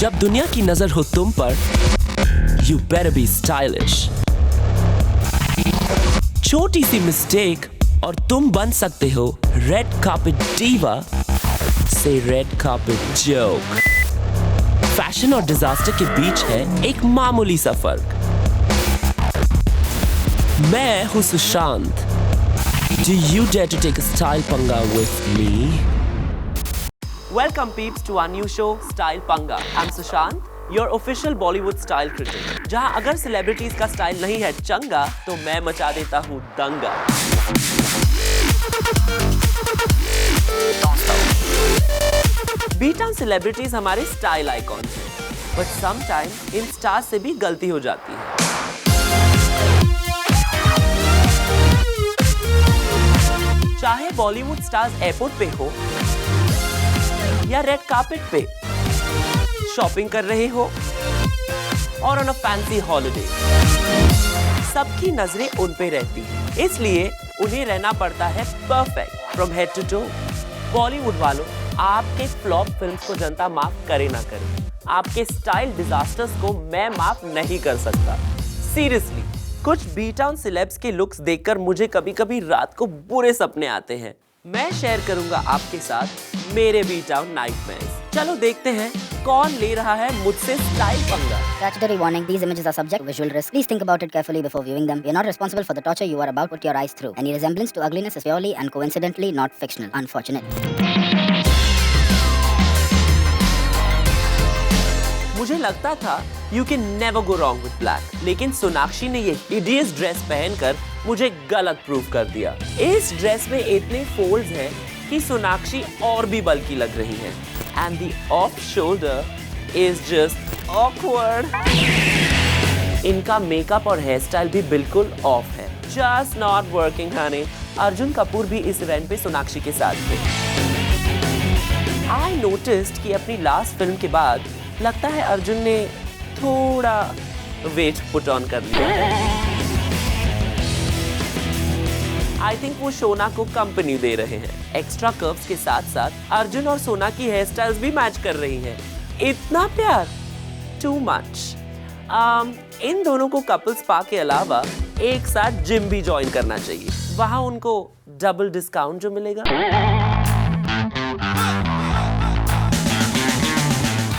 जब दुनिया की नजर हो तुम पर, you better be stylish. छोटी सी मिस्टेक और तुम बन सकते हो रेड कार्पेट डीवा से रेड कार्पेट जोक। फैशन और डिजास्टर के बीच है एक मामूली सा फर्क। मैं हूं Sushant. Do you dare to take a style panga with me? Welcome peeps to our new show Style Panga. I'm Sushant, your official Bollywood style critic. जहां अगर celebrities का style नहीं है चंगा, तो मैं मचा देता हूँ दंगा। B-town celebrities हमारे style icons हैं, but sometimes इन stars से भी गलती हो जाती है। चाहे बॉलीवुड स्टार्स एयरपोर्ट पे हो या रेड कार्पेट पे, शॉपिंग कर रहे हो और ऑन अ फैंसी हॉलिडे, सबकी नजरें उन पे रहती हैं। इसलिए उन्हें रहना पड़ता है perfect from head to toe. Bollywood वालों, आपके फ्लॉप फिल्म्स को जनता माफ करे ना करे, आपके स्टाइल डिजास्टर्स को मैं माफ नहीं कर सकता। सीरियसली, कुछ बी टाउन सिलेब्स के लुक्स देखकर मुझे कभी-कभी रात को बुरे सपने आते हैं। मैं शेयर करूंगा आपके साथ मेरे बी टाउन नाइटमेयर्स। चलो देखते हैं कौन ले रहा है मुझसे स्टाइल पंगा। Statutory warning: these images are subject to visual risk. Please think about it carefully before viewing them. We are not responsible for the torture you are about to put your eyes through. Any resemblance to ugliness is purely and coincidentally not fictional. Unfortunately. मुझे लगता था You can never go wrong with black, लेकिन सोनाक्षी ने ये hideous dress पहनकर मुझे गलत prove कर दिया। इस ड्रेस में इतने फोल्ड्स हैं कि सोनाक्षी और भी बल्कि लग रही हैं। And the off shoulder is just awkward. इनका मेकअप और हेयर स्टाइल भी बिल्कुल ऑफ है। Just not working, honey. Arjun Kapoor भी इस इवेंट पे सोनाक्षी के साथ थे। I noticed कि अपनी लास्ट फिल्म के बाद लगता है अर्जुन ने थोड़ा वेट पुट ऑन कर लिया। आई थिंक वो सोना को कंपनी दे रहे हैं। एक्स्ट्रा कर्व्स के साथ साथ अर्जुन और सोना की हेयर स्टाइल्स भी मैच कर रही हैं। इतना प्यार, टू मच। इन दोनों को कपल स्पा के अलावा एक साथ जिम भी ज्वाइन करना चाहिए। वहां उनको डबल डिस्काउंट जो मिलेगा।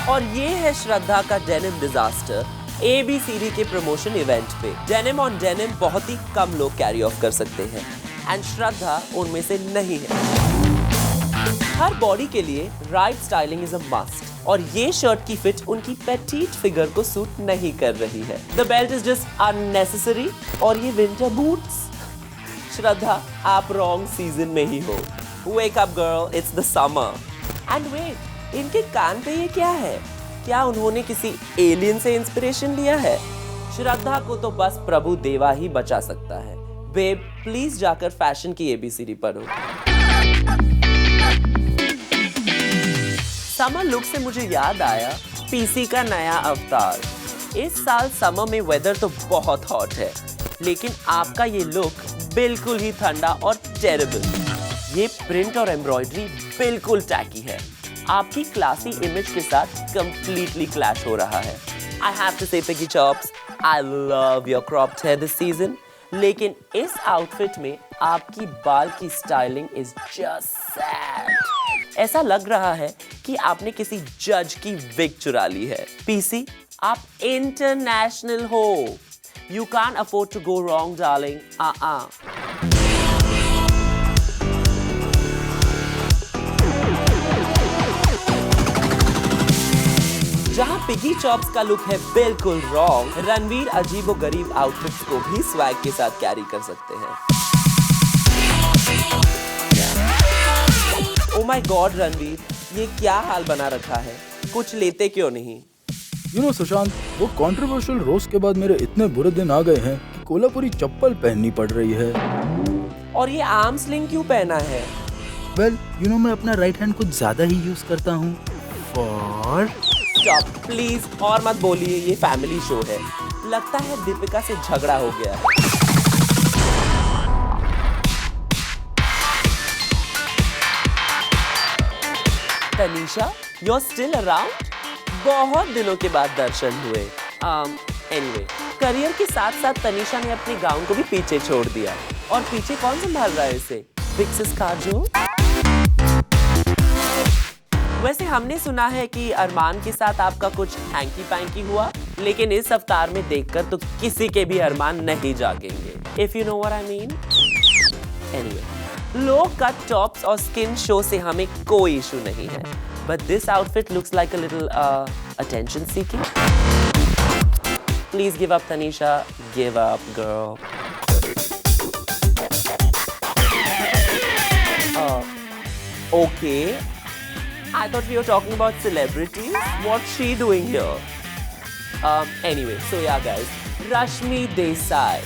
और ये है श्रद्धा का डेनिम डिजास्टर ABCD के प्रमोशन इवेंट पे। डेनिम ऑन डेनिम बहुत ही कम लोग कैरी ऑफ कर सकते हैं एंड श्रद्धा उनमें से नहीं है। हर बॉडी के लिए right styling is a must और ये शर्ट की फिट उनकी पेटीट फिगर को सूट नहीं कर रही है। The belt is just unnecessary और ये विंटर बूट्स। श्रद्धा, आप रॉन्ग सीजन में ही हो। Wake up girl, it's the summer. And wait, इनके कान पे ये क्या है? क्या उन्होंने किसी एलियन से इंस्पिरेशन लिया है? श्रद्धा को तो बस प्रभु देवा ही बचा सकता है। बेब, प्लीज जाकर फैशन की ABCD पढ़ो। समर लुक से मुझे याद आया PC का नया अवतार। इस साल समर में वेदर तो बहुत हॉट है, लेकिन आपका ये लुक बिल्कुल ही ठंडा और टेरेबल। ये प्रिंट और एम्ब्रॉयडरी बिल्कुल टैकी है। आपकी क्लासी इमेज के साथ कंप्लीटली क्लैश हो रहा है। I have to say Piggy Chops, I love your cropped hair this season. लेकिन इस आउटफिट में आपकी बाल की स्टाइलिंग is just sad. ऐसा लग रहा है कि आपने किसी जज की विग चुरा ली है। PC, आप इंटरनेशनल हो। You can't afford to go wrong, darling. जहां पिगी चॉप्स का लुक है बिल्कुल रॉन्ग, रणवीर अजीबोगरीब आउटफिट्स को भी स्वैग के साथ कैरी कर सकते हैं। ओ माय गॉड रणवीर, ये क्या हाल बना रखा है? कुछ लेते क्यों नहीं? सुशांत, वो कंट्रोवर्शियल रोस्ट के बाद मेरे इतने बुरे दिन आ गए हैं कि कोल्हापुरी चप्पल पहननी पड़ रही है। और ये आर्म स्लिंग क्यों पहना है? वेल, मैं अपना राइट हैंड कुछ ज्यादा ही यूज करता हूँ। फॉर स्टॉप प्लीज, और मत बोलिए, ये फैमिली शो है। लगता है दीपिका से झगड़ा हो गया है। Tanisha, you're still around? बहुत दिनों के बाद दर्शन हुए। एनीवे, करियर के साथ साथ तनीषा ने अपने गाउन को भी पीछे छोड़ दिया। और पीछे कौन संभाल रहा है इसे? विक्सिस काजोल। वैसे हमने सुना है कि अरमान के साथ आपका कुछ हैंकी पैंकी हुआ, लेकिन इस अवतार में देखकर तो किसी के भी अरमान नहीं जागेंगे। If you know what I mean? Anyway, low cut tops और स्किन शो से हमें कोई इशू नहीं है, but this outfit looks like a little attention seeking. Please give up, Tanisha. Give up, girl. Okay. I thought we were talking about celebrities. What's she doing here? Anyway, so yeah, guys. Rashmi Desai.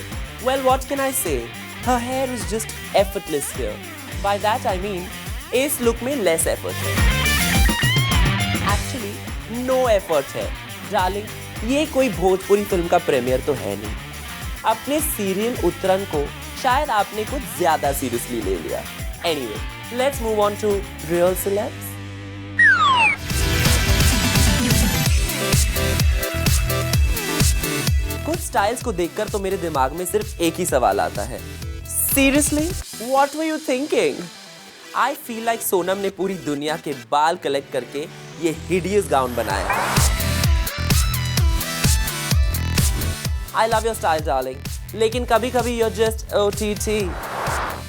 Well, what can I say? Her hair is just effortless here. By that I mean, इस look में less effort है. Actually, no effort है. Darling, ये कोई Bhojpuri film का premiere तो है नहीं. अपने सीरियल उत्तरन को शायद आपने कुछ ज्यादा सीरियसली ले लिया. Anyway, let's move on to real celebs. कुछ स्टाइल्स को देखकर तो मेरे दिमाग में सिर्फ एक ही सवाल आता है. Seriously? What were you thinking? I feel like Sonam ने पूरी दुनिया के बाल कलेक्ट करके ये hideous गाउन बनाया. I love your style, darling. लेकिन कभी-कभी you're just OTT.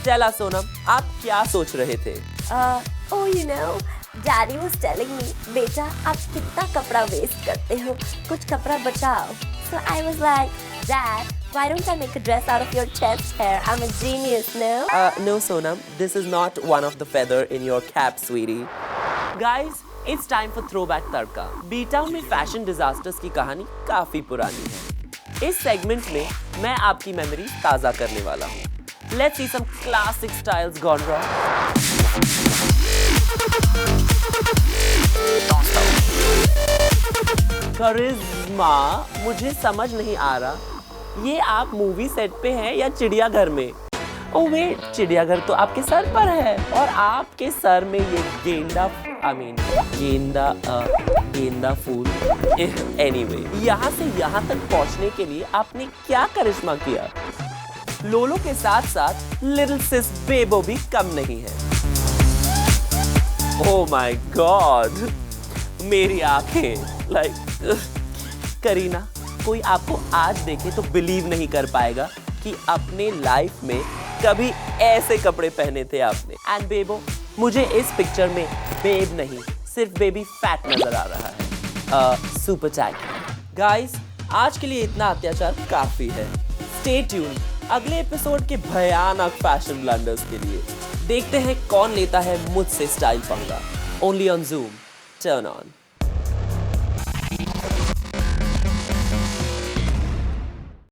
Tell us, Sonam, आप क्या सोच रहे थे? Oh, you know, Daddy was telling me, बेटा आप कितना कपड़ा वेस्ट करते हो, कुछ कपड़ा बचाओ. So I was like, Dad, why don't I make a dress out of your chest hair? I'm a genius, no? No, Sonam, this is not one of the feather in your cap, sweetie. Guys, it's time for Throwback Tadka. B-Town में fashion disasters की कहानी काफी पुरानी है. इस segment में मैं आपकी मेमोरी ताज़ा करने वाला हूँ. Let's see some classic styles gone wrong. करिश्मा, मुझे समझ नहीं आ रहा, ये आप मूवी सेट पे हैं या चिड़ियाघर में? ओह वेट, चिड़ियाघर तो आपके सर पर है और आपके सर में ये गेंदा फूल. एनीवे, यहाँ से यहाँ तक पहुँचने के लिए आपने क्या करिश्मा किया? लोलो के साथ साथ लिटिल सिस बेबो भी कम नहीं है. ओह माय गॉड, मेरी आंखें. करीना, कोई आपको आज देखे तो बिलीव नहीं कर पाएगा कि अपने लाइफ में कभी ऐसे कपड़े पहने थे आपने. एंड बेबो, मुझे इस पिक्चर में बेब नहीं, सिर्फ बेबी फैट नजर आ रहा है. Super tag. गाइस, आज के लिए इतना अत्याचार काफी है. स्टे ट्यून्ड अगले एपिसोड के भयानक फैशन ब्लंडर्स के लिए. देखते हैं कौन लेता है मुझसे स्टाइल पंगा. Only on Zoom. Turn on.